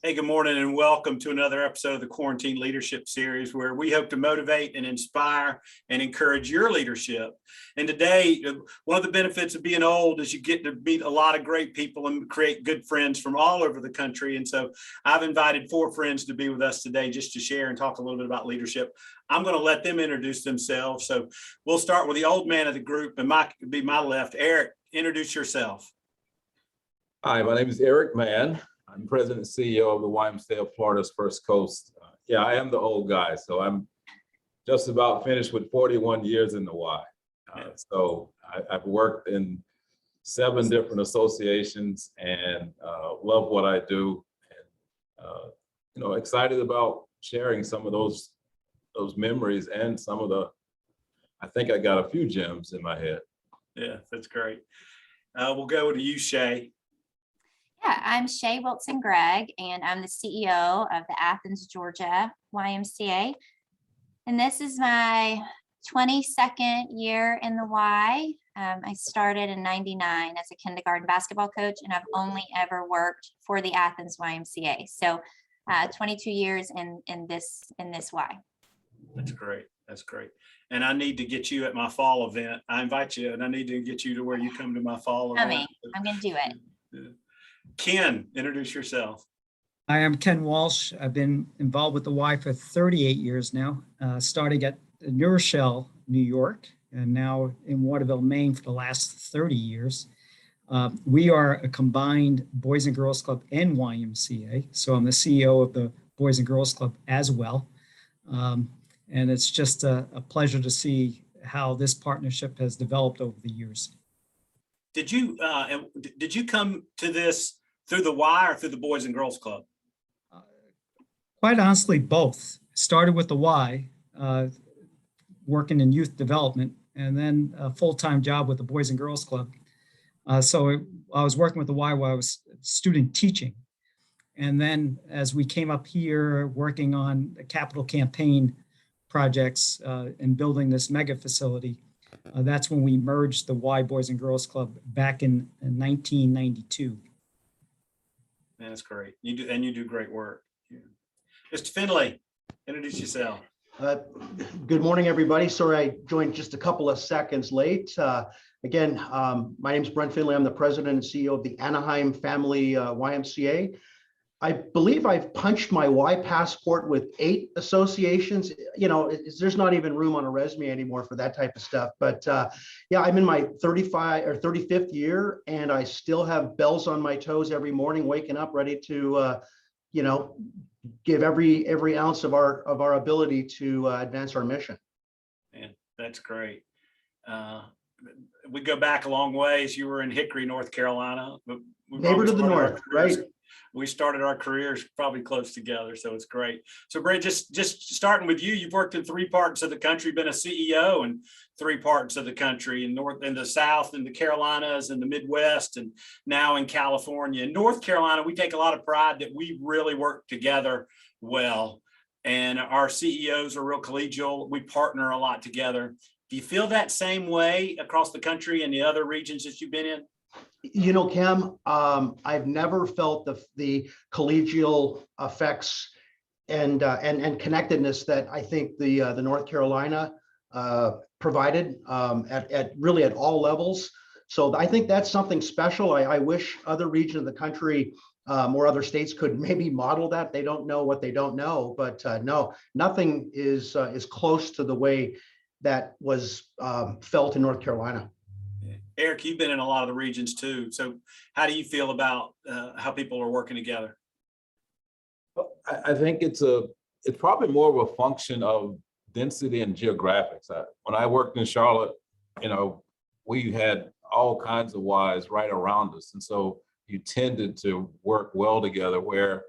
Hey, good morning and welcome to another episode of the Quarantine Leadership Series, where we hope to motivate and inspire and encourage your leadership. And today, one of the benefits of being old is you get to meet a lot of great people and create good friends from all over the country. And so I've invited 4 friends to be with us today just to share and talk a little bit about leadership. I'm going to let them introduce themselves. So we'll start with the old man of the group, and be my left. Eric, introduce yourself. Hi, my name is Eric Mann. I'm president and CEO of the Ymca of Florida's First Coast. I am the old guy, so I'm just about finished with 41 years in the Y. I've worked in 7 different associations and love what I do. And excited about sharing some of those memories and some of I think I got a few gems in my head. Yeah, that's great. We'll go to you, Shay. Yeah, I'm Shay Wilson-Gregg, and I'm the CEO of the Athens, Georgia YMCA. And this is my 22nd year in the Y. I started in '99 as a kindergarten basketball coach, and I've only ever worked for the Athens YMCA. So 22 years in this Y. That's great. That's great. And I need to get you at my fall event. I invite you, and I need to get you to where you come to my fall event. I'm going to do it. Yeah. Ken, introduce yourself. I am Ken Walsh. I've been involved with the Y for 38 years now, starting at New Rochelle, New York, and now in Waterville, Maine for the last 30 years. We are a combined Boys and Girls Club and YMCA. So I'm the CEO of the Boys and Girls Club as well. And it's just a pleasure to see how this partnership has developed over the years. Did you come to this through the Y or through the Boys and Girls Club? Quite honestly, both. Started with the Y, working in youth development, and then a full-time job with the Boys and Girls Club. I was working with the Y while I was student teaching. And then as we came up here working on the capital campaign projects and building this mega facility, that's when we merged the Y Boys and Girls Club back in 1992. Man, that's great. You do great work. Yeah. Mr. Finley, introduce yourself. Good morning, everybody. Sorry I joined just a couple of seconds late. Again, my name is Brent Finley. I'm the president and CEO of the Anaheim Family YMCA. I believe I've punched my Y passport with 8 associations. There's not even room on a resume anymore for that type of stuff. But yeah, I'm in my 35th year, and I still have bells on my toes every morning, waking up ready to, give every ounce of our ability to advance our mission. Man, that's great. We go back a long ways. You were in Hickory, North Carolina. Neighbor to the north, right? We started our careers probably close together, so it's great. So, Brad, just starting with you, you've worked in 3 parts of the country, been a CEO in 3 parts of the country, in the South, in the Carolinas, in the Midwest, and now in California. In North Carolina, we take a lot of pride that we really work together well, and our CEOs are real collegial. We partner a lot together. Do you feel that same way across the country and the other regions that you've been in? Cam, I've never felt the collegial effects and connectedness that I think the North Carolina provided at all levels. So I think that's something special. I wish other regions of the country or other states could maybe model that. They don't know what they don't know, but no, nothing is close to the way that was felt in North Carolina. Eric, you've been in a lot of the regions too. So how do you feel about how people are working together? I think it's probably more of a function of density and geographics. When I worked in Charlotte, we had all kinds of Ys right around us. And so you tended to work well together, when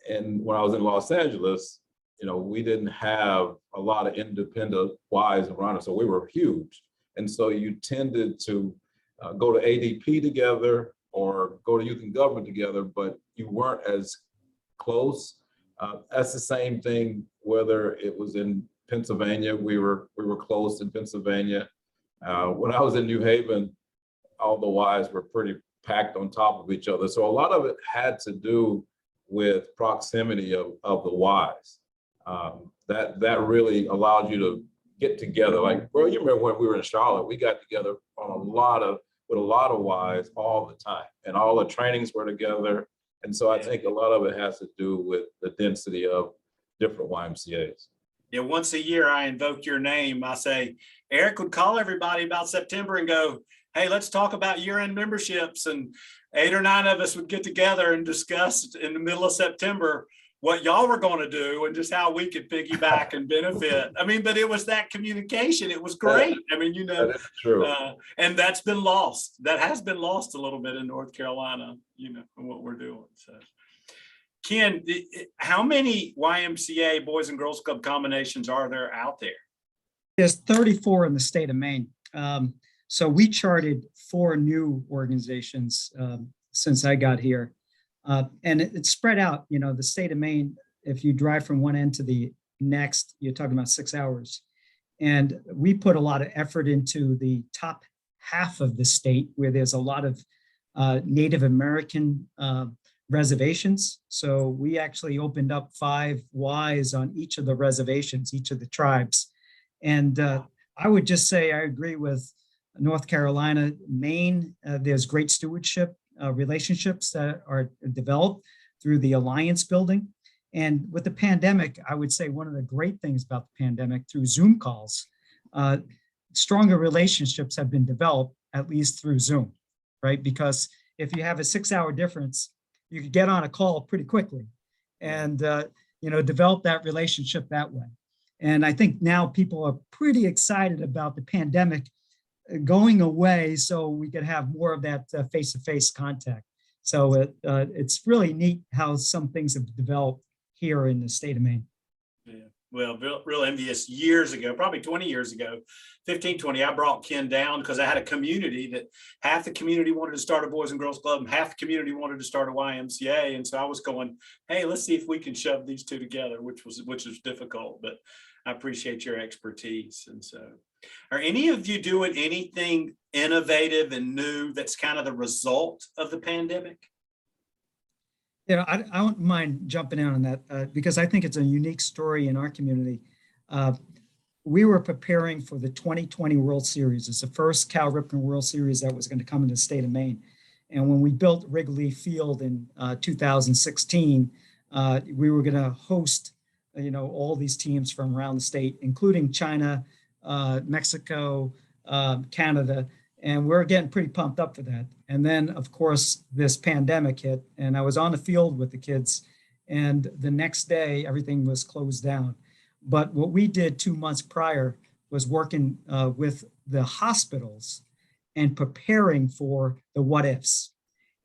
I was in Los Angeles, we didn't have a lot of independent Ys around us. So we were huge. And so you tended to go to ADP together or go to youth and government together, but you weren't as close. That's the same thing, whether it was in Pennsylvania, we were close in Pennsylvania. When I was in New Haven, all the Ys were pretty packed on top of each other. So a lot of it had to do with proximity of the Ys. That really allowed you to get together. Like, bro, you remember when we were in Charlotte, we got together on with a lot of Ys all the time, and all the trainings were together. And so I think a lot of it has to do with the density of different YMCAs. Yeah, once a year I invoke your name. I say, Eric would call everybody about September and go, hey, let's talk about year-end memberships. And 8 or 9 of us would get together and discuss in the middle of September what y'all were going to do and just how we could piggyback and benefit. I mean, but it was that communication. It was great. I mean, you know, that is true. And that's been lost. That has been lost a little bit in North Carolina, you know, and what we're doing. So, Ken, how many YMCA Boys and Girls Club combinations are there out there? There's 34 in the state of Maine. So we charted 4 new organizations since I got here. And it's spread out, you know, the state of Maine, if you drive from one end to the next, you're talking about 6 hours. And we put a lot of effort into the top half of the state where there's a lot of Native American reservations. So we actually opened up 5 Ys on each of the reservations, each of the tribes. And I would just say I agree with North Carolina. Maine, there's great stewardship relationships that are developed through the alliance building. And with the pandemic, I would say one of the great things about the pandemic through Zoom calls, stronger relationships have been developed, at least through Zoom, right? Because if you have a 6-hour difference, you could get on a call pretty quickly and, you know, develop that relationship that way. And I think now people are pretty excited about the pandemic going away so we could have more of that face-to-face contact. So it's really neat how some things have developed here in the state of Maine. Yeah, well, real envious. Years ago, probably 20 years ago, 15, 20, I brought Ken down because I had a community that half the community wanted to start a Boys and Girls Club and half the community wanted to start a YMCA. And so I was going, hey, let's see if we can shove these two together, which was difficult, but I appreciate your expertise. And so, are any of you doing anything innovative and new that's kind of the result of the pandemic? You know, I don't mind jumping in on that because I think it's a unique story in our community. We were preparing for the 2020 World Series. It's the first Cal Ripken World Series that was going to come into the state of Maine. And when we built Wrigley Field in 2016, we were going to host, you know, all these teams from around the state, including China, Mexico, Canada, and we're getting pretty pumped up for that. And then, of course, this pandemic hit, and I was on the field with the kids, and the next day, everything was closed down. But what we did 2 months prior was working with the hospitals and preparing for the what ifs.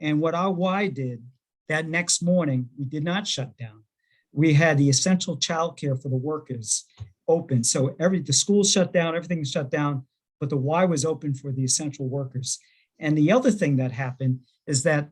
And what our Y did, that next morning, we did not shut down. We had the essential childcare for the workers open. So the schools shut down, everything shut down, but the Y was open for the essential workers. And the other thing that happened is that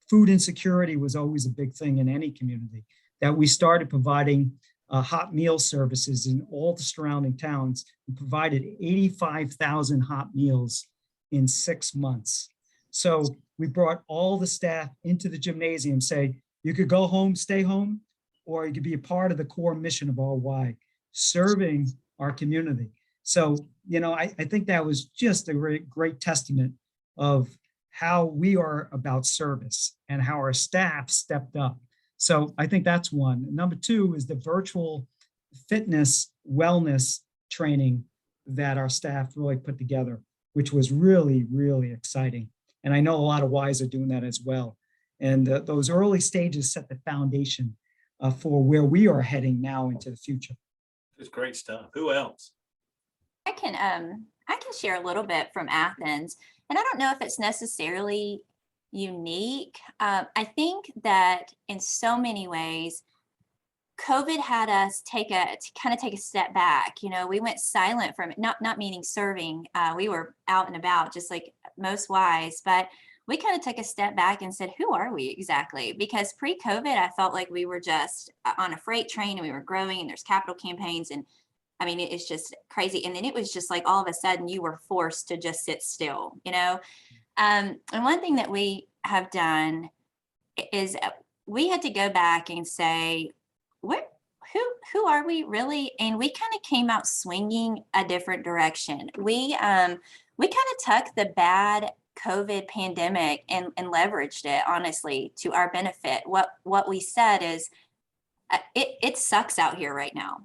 food insecurity was always a big thing in any community, that we started providing hot meal services in all the surrounding towns and provided 85,000 hot meals in 6 months. So we brought all the staff into the gymnasium, say, you could go home, stay home, or you could be a part of the core mission of our Y, serving our community. So, you know, I think that was just a great testament of how we are about service and how our staff stepped up. So I think that's one. Number 2 is the virtual fitness wellness training that our staff really put together, which was really, really exciting. And I know a lot of Ys are doing that as well. And those early stages set the foundation for where we are heading now into the future. It's great stuff. Who else? I can share a little bit from Athens, and I don't know if it's necessarily unique. I think that in so many ways, COVID had us kind of take a step back. You know, we went silent from it, not meaning serving. We were out and about just like most Ys, but we kind of took a step back and said, who are we exactly? Because pre-COVID, I felt like we were just on a freight train and we were growing and there's capital campaigns. And I mean, it's just crazy. And then it was just like all of a sudden you were forced to just sit still, you know? And one thing that we have done is we had to go back and say, who are we really? And we kind of came out swinging a different direction. We kind of took the bad COVID pandemic and leveraged it, honestly, to our benefit. What we said is, it sucks out here right now.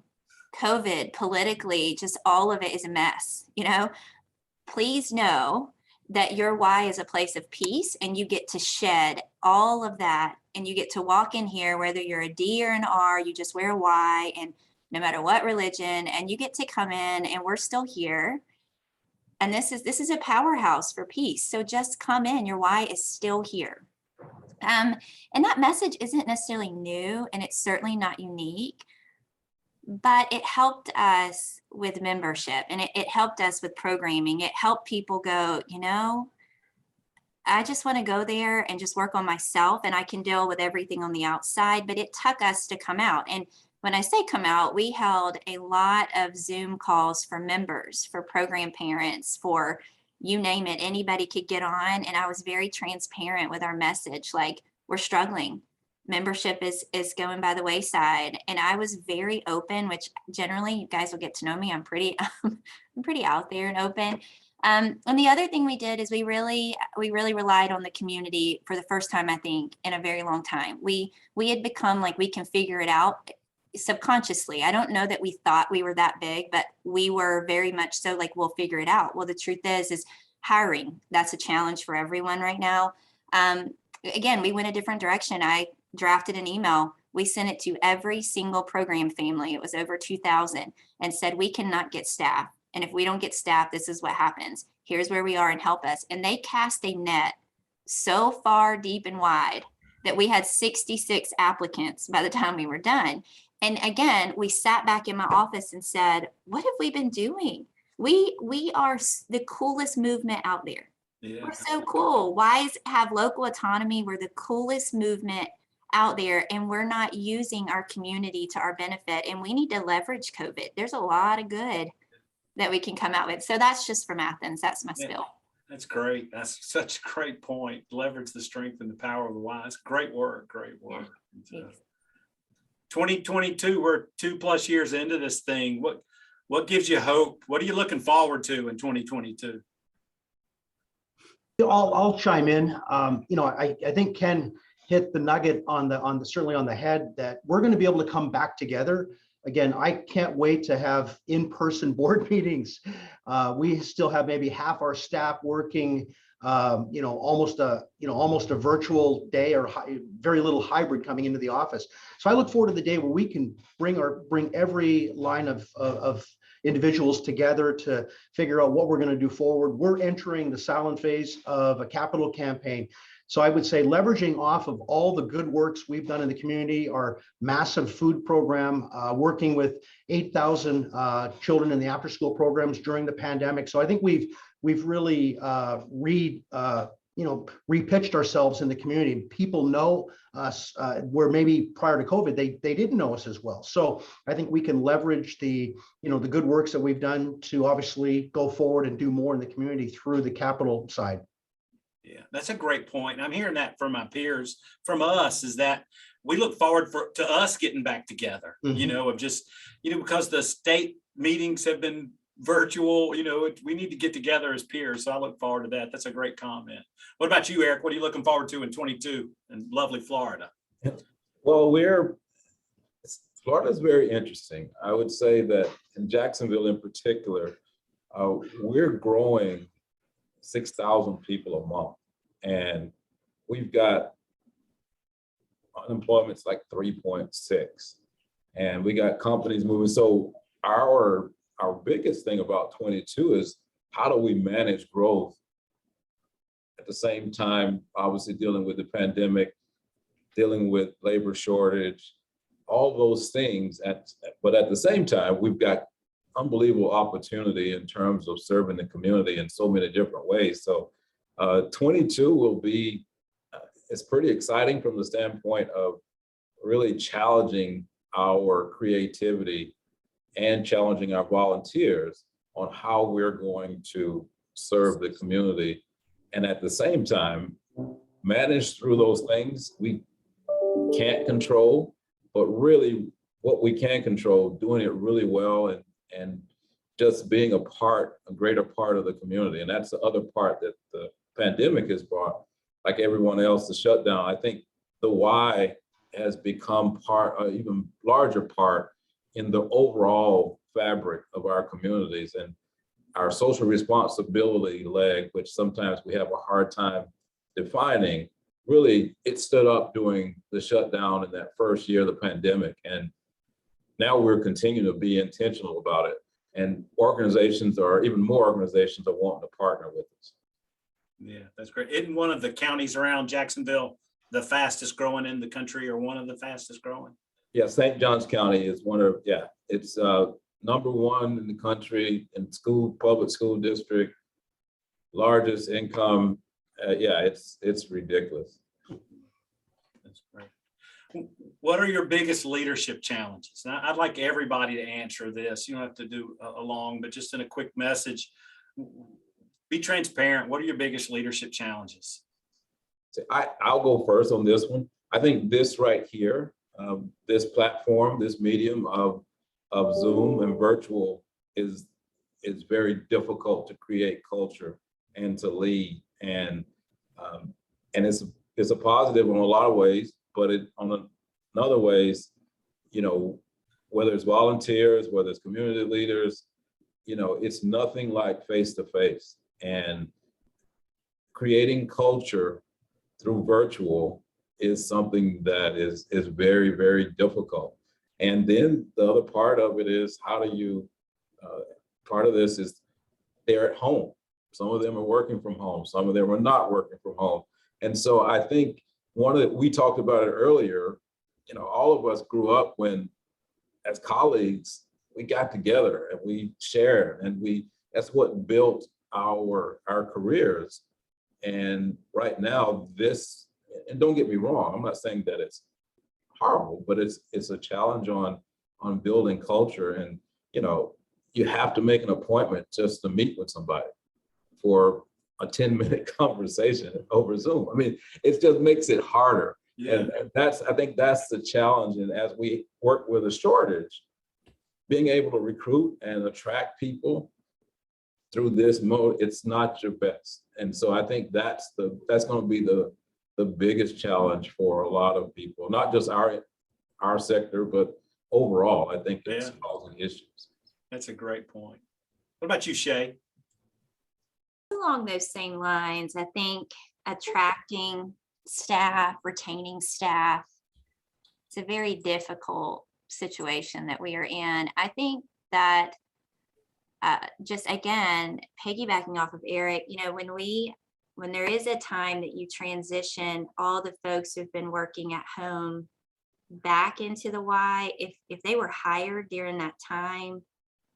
COVID, politically, just all of it is a mess, Please know that your Y is a place of peace, and you get to shed all of that, and you get to walk in here, whether you're a D or an R, you just wear a Y, and no matter what religion, and you get to come in, and we're still here. And this is a powerhouse for peace. So just come in, your Y is still here. And that message isn't necessarily new, and it's certainly not unique, but it helped us with membership, and it helped us with programming. It helped people go, I just want to go there and just work on myself, and I can deal with everything on the outside. But it took us to come out. And when I say come out, we held a lot of Zoom calls for members, for program parents, for you name it, anybody could get on. And I was very transparent with our message, like, we're struggling. Membership is going by the wayside. And I was very open, which generally you guys will get to know me. I'm pretty out there and open. And the other thing we did is we really relied on the community for the first time, I think, in a very long time. We had become like, we can figure it out subconsciously. I don't know that we thought we were that big, but we were very much so like, we'll figure it out. Well, the truth is hiring. That's a challenge for everyone right now. Again, we went a different direction. I drafted an email. We sent it to every single program family. It was over 2,000, and said, we cannot get staff. And if we don't get staff, this is what happens. Here's where we are, and help us. And they cast a net so far deep and wide that we had 66 applicants by the time we were done. And again, we sat back in my office and said, what have we been doing? We are the coolest movement out there. Yeah. We're so cool. Why have local autonomy? We're the coolest movement out there, and we're not using our community to our benefit. And we need to leverage COVID. There's a lot of good that we can come out with. So that's just from Athens. That's my spill. That's great. That's such a great point. Leverage the strength and the power of the why. It's great work. Great work. Yeah. 2022, we're 2+ years into this thing. What gives you hope? What are you looking forward to in 2022? I'll chime in. I think Ken hit the nugget certainly on the head, that we're going to be able to come back together. Again, I can't wait to have in-person board meetings. We still have maybe half our staff working, almost a virtual day, or very little hybrid coming into the office. So I look forward to the day where we can bring every line of individuals together to figure out what we're going to do forward. We're entering the silent phase of a capital campaign. So I would say leveraging off of all the good works we've done in the community, our massive food program, working with 8,000 children in the after-school programs during the pandemic. So I think we've really repitched ourselves in the community. People know us where maybe prior to COVID, they didn't know us as well. So I think we can leverage the good works that we've done to obviously go forward and do more in the community through the capital side. Yeah, that's a great point. I'm hearing that from my peers, from us, is that we look forward to us getting back together, mm-hmm. Because the state meetings have been virtual, we need to get together as peers. So I look forward to that. That's a great comment. What about you, Eric? What are you looking forward to in 22 in lovely Florida? Well, Florida's very interesting. I would say that in Jacksonville in particular, we're growing 6,000 people a month, and we've got unemployment's like 3.6, and we got companies moving. So our biggest thing about 22 is, how do we manage growth at the same time, obviously dealing with the pandemic, dealing with labor shortage, all those things. But at the same time, we've got unbelievable opportunity in terms of serving the community in so many different ways. So 22 will be, it's pretty exciting from the standpoint of really challenging our creativity and challenging our volunteers on how we're going to serve the community. And at the same time, manage through those things. We can't control, but really what we can control, doing it really well and just being a greater part of the community. And that's the other part that the pandemic has brought, like everyone else, the shutdown. I think the why has become an even larger part in the overall fabric of our communities, and our social responsibility leg, which sometimes we have a hard time defining. Really, it stood up during the shutdown in that first year of the pandemic. And now we're continuing to be intentional about it. And organizations, or even more organizations, are wanting to partner with us. Yeah, that's great. Isn't one of the counties around Jacksonville the fastest growing in the country, or one of the fastest growing? Yeah, St. Johns County is it's number one in the country in public school district, largest income. It's ridiculous. That's great. What are your biggest leadership challenges? Now, I'd like everybody to answer this. You don't have to do a long, but just in a quick message, be transparent. What are your biggest leadership challenges? So I'll go first on this one. I think this right here, this platform, this medium of Zoom and virtual is very difficult to create culture and to lead. And it's a positive in a lot of ways, but on other ways, whether it's volunteers, whether it's community leaders, it's nothing like face-to-face. And creating culture through virtual is something that is very, very difficult. And then the other part of it is, how do you, part of this is they're at home. Some of them are working from home. Some of them are not working from home. And so I think we talked about it earlier, all of us grew up when, as colleagues, we got together and we shared, and that's what built our careers. And right now, and don't get me wrong, I'm not saying that it's horrible, but it's a challenge on building culture. And you have to make an appointment just to meet with somebody for a 10-minute conversation over Zoom. I mean, it just makes it harder. Yeah. And I think that's the challenge. And as we work with a shortage, being able to recruit and attract people through this mode, it's not your best. And so I think that's going to be the biggest challenge for a lot of people, not just our sector, but overall. I think it's causing issues. That's a great point. What about you, Shay? Along those same lines, I think attracting staff, retaining staff, it's a very difficult situation that we are in. I think that just again, piggybacking off of Eric, when there is a time that you transition all the folks who've been working at home back into the Y, if they were hired during that time,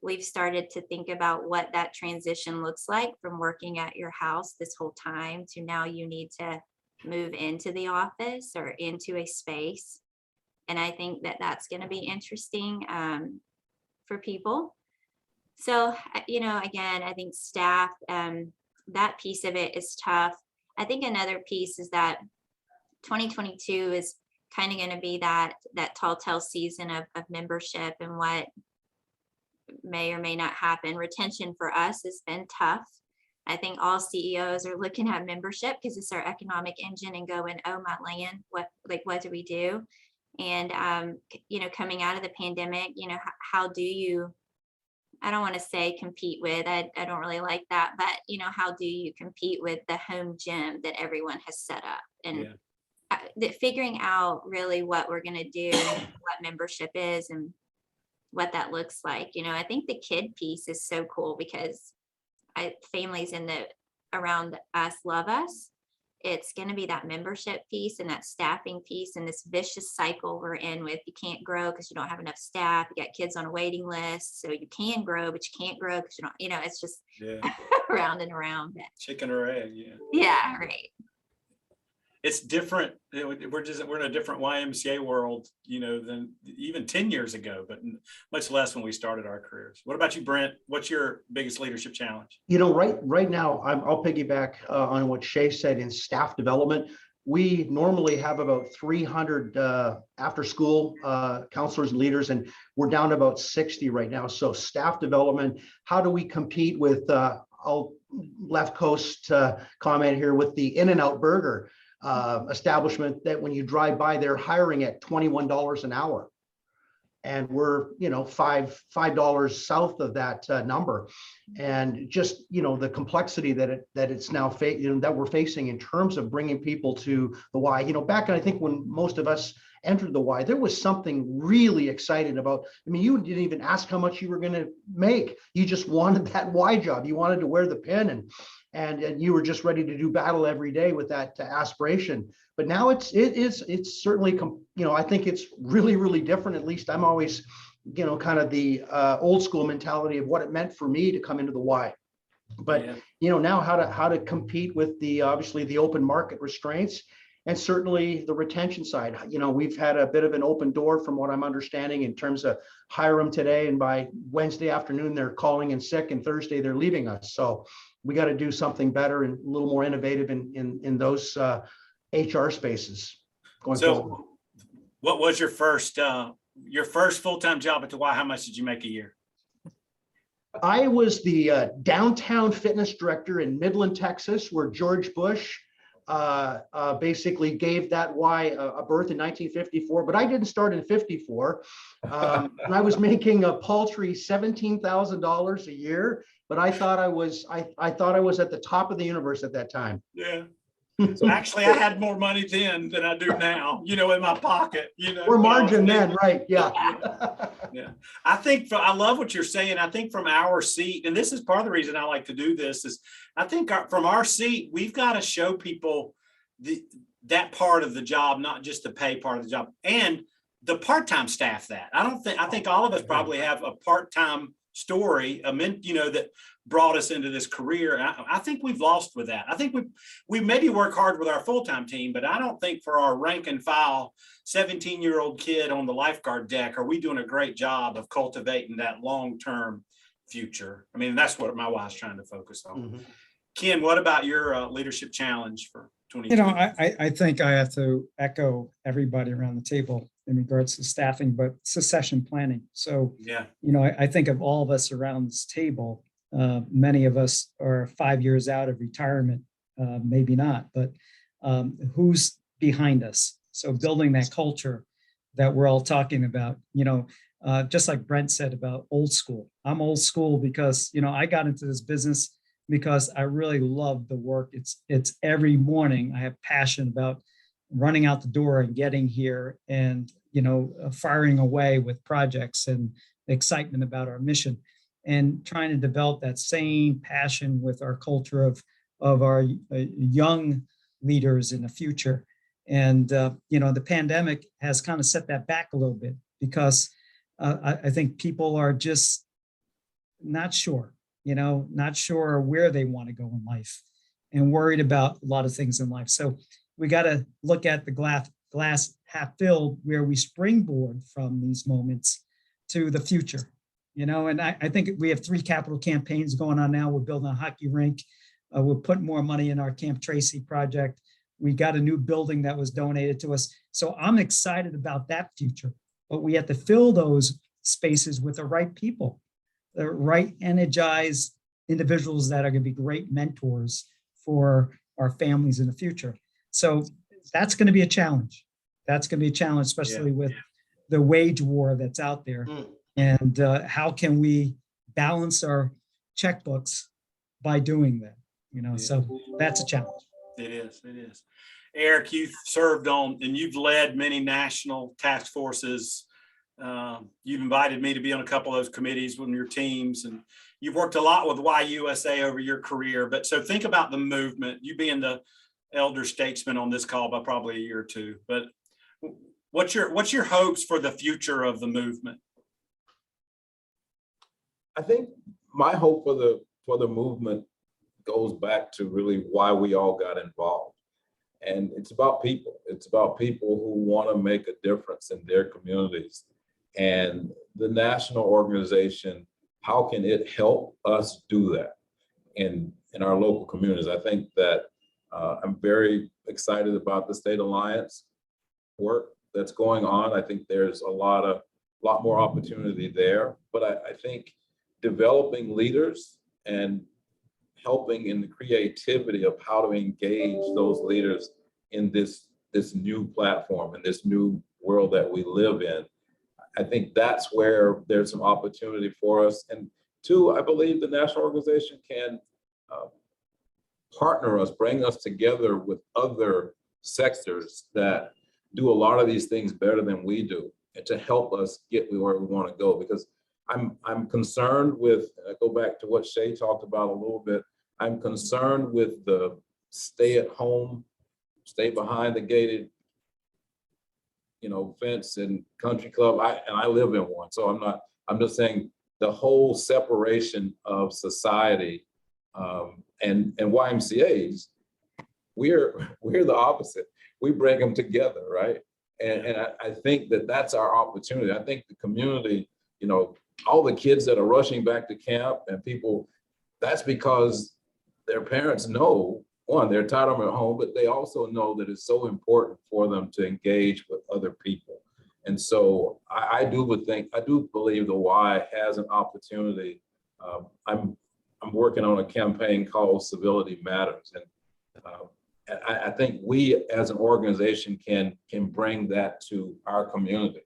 we've started to think about what that transition looks like from working at your house this whole time to now you need to move into the office or into a space. And I think that that's going to be interesting for people. So, again, I think staff, that piece of it is tough. I think another piece is that 2022 is kind of going to be that tall tale season of membership and what may or may not happen. Retention for us has been tough. I think all CEOs are looking at membership because it's our economic engine and going, oh my land, what do we do? And coming out of the pandemic, how do you, I don't want to say compete with, I don't really like that, but how do you compete with the home gym that everyone has set up? And figuring out really what we're going to do, what membership is and what that looks like. I think the kid piece is so cool because families around us love us. It's going to be that membership piece and that staffing piece and this vicious cycle we're in with you can't grow because you don't have enough staff. You got kids on a waiting list, so you can grow, but you can't grow because you don't, it's just round and around. Chicken or egg, Yeah, right. It's different. We're in a different YMCA world, than even 10 years ago, but much less when we started our careers. What about you, Brent? What's your biggest leadership challenge? Right now, I'll piggyback on what Shay said in staff development. we normally have about 300 after school counselors and leaders, and we're down to about 60 right now. So staff development, how do we compete with, I'll left coast comment here, with the In-N-Out Burger establishment that when you drive by, they're hiring at $21 an hour. And we're, $5 south of that number. And just, the complexity that it's now that we're facing in terms of bringing people to the Y. Back, I think when most of us entered the Y, there was something really exciting about, you didn't even ask how much you were going to make. You just wanted that Y job. You wanted to wear the pin, and you were just ready to do battle every day with that aspiration. But now it's certainly, I think it's really, really different. At least I'm always, kind of the old school mentality of what it meant for me to come into the Y. But, now how to compete with obviously the open market restraints, and certainly the retention side. We've had a bit of an open door from what I'm understanding in terms of hire them today, and by Wednesday afternoon, they're calling in sick, and Thursday they're leaving us. So we got to do something better and a little more innovative in those HR spaces going forward. What was your first full-time job at the Y? How much did you make a year? I was the downtown fitness director in Midland, Texas, where George Bush basically gave that Y a birth in 1954, but I didn't start in 54. And I was making a paltry $17,000 a year, but I thought I was at the top of the universe at that time. Yeah. So actually, I had more money then than I do now, in my pocket, Or margin then, right? Yeah. Yeah. I love what you're saying. I think from our seat, and this is part of the reason I like to do this, is I think from our seat, we've got to show people that part of the job, not just the pay part of the job, and the part-time staff that. I think all of us probably have a part-time story, that brought us into this career. I think we've lost with that. I think we maybe work hard with our full-time team, but I don't think for our rank and file 17-year-old kid on the lifeguard deck are we doing a great job of cultivating that long-term future. That's what my wife's trying to focus on. Mm-hmm. Ken, what about your leadership challenge for 2020? I think I have to echo everybody around the table in regards to staffing, but succession planning. So, I think of all of us around this table, many of us are 5 years out of retirement, maybe not, but who's behind us? So building that culture that we're all talking about, just like Brent said about old school. I'm old school because, I got into this business because I really love the work. It's every morning I have passion about running out the door and getting here and, firing away with projects and excitement about our mission, and trying to develop that same passion with our culture of our young leaders in the future. And, the pandemic has kind of set that back a little bit because I think people are just not sure, not sure where they want to go in life and worried about a lot of things in life. So we got to look at the glass half filled, where we springboard from these moments to the future. And I think we have 3 capital campaigns going on now. We're building a hockey rink. We're putting more money in our Camp Tracy project. We got a new building that was donated to us. So I'm excited about that future, but we have to fill those spaces with the right people, the right energized individuals that are going to be great mentors for our families in the future. So that's going to be a challenge. That's going to be a challenge, especially with the wage war that's out there. And how can we balance our checkbooks by doing that? So that's a challenge. It is. Eric, you've served on and you've led many national task forces. You've invited me to be on a couple of those committees with your teams, and you've worked a lot with YUSA over your career. But so think about the movement, you being the elder statesman on this call by probably a year or two. But what's your hopes for the future of the movement? I think my hope for the movement goes back to really why we all got involved. And it's about people. It's about people who want to make a difference in their communities. And the national organization, how can it help us do that in our local communities? I think that I'm very excited about the State Alliance work that's going on. I think there's a lot more opportunity there, but I think developing leaders and helping in the creativity of how to engage those leaders in this new platform and this new world that we live in. I think that's where there's some opportunity for us. And two, I believe the national organization can partner us, bring us together with other sectors that do a lot of these things better than we do, and to help us get where we want to go. Because I'm concerned with, I go back to what Shay talked about a little bit, I'm concerned with the stay at home, stay behind the gated, fence and country club. I live in one, so I'm just saying the whole separation of society and YMCAs, we're the opposite. We bring them together, right? And I think that's our opportunity. I think the community, all the kids that are rushing back to camp and people, that's because their parents know, one, they're tired of them at home, but they also know that it's so important for them to engage with other people. And so I do believe the Y has an opportunity. I'm working on a campaign called Civility Matters. And I think we as an organization can bring that to our community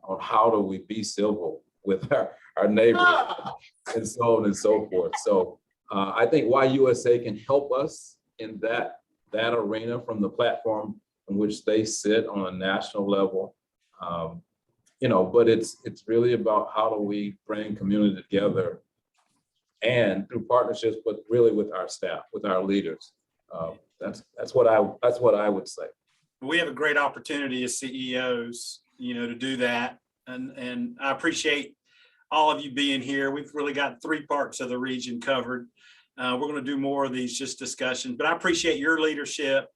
on how do we be civil with our neighbors and so on and so forth. So I think YUSA can help us in that arena from the platform in which they sit on a national level. But it's really about how do we bring community together and through partnerships, but really with our staff, with our leaders. That's what I would say. We have a great opportunity as CEOs, to do that. And I appreciate all of you being here. We've really got 3 parts of the region covered. We're going to do more of these just discussions, but I appreciate your leadership.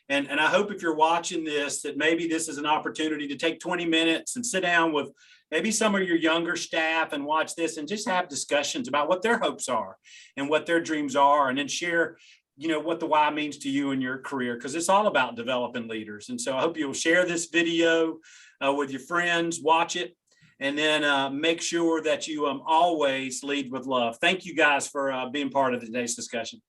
And I hope if you're watching this, that maybe this is an opportunity to take 20 minutes and sit down with maybe some of your younger staff and watch this and just have discussions about what their hopes are and what their dreams are, and then share, what the Y means to you in your career, because it's all about developing leaders. And so I hope you'll share this video with your friends, watch it, and then make sure that you always lead with love. Thank you guys for being part of today's discussion.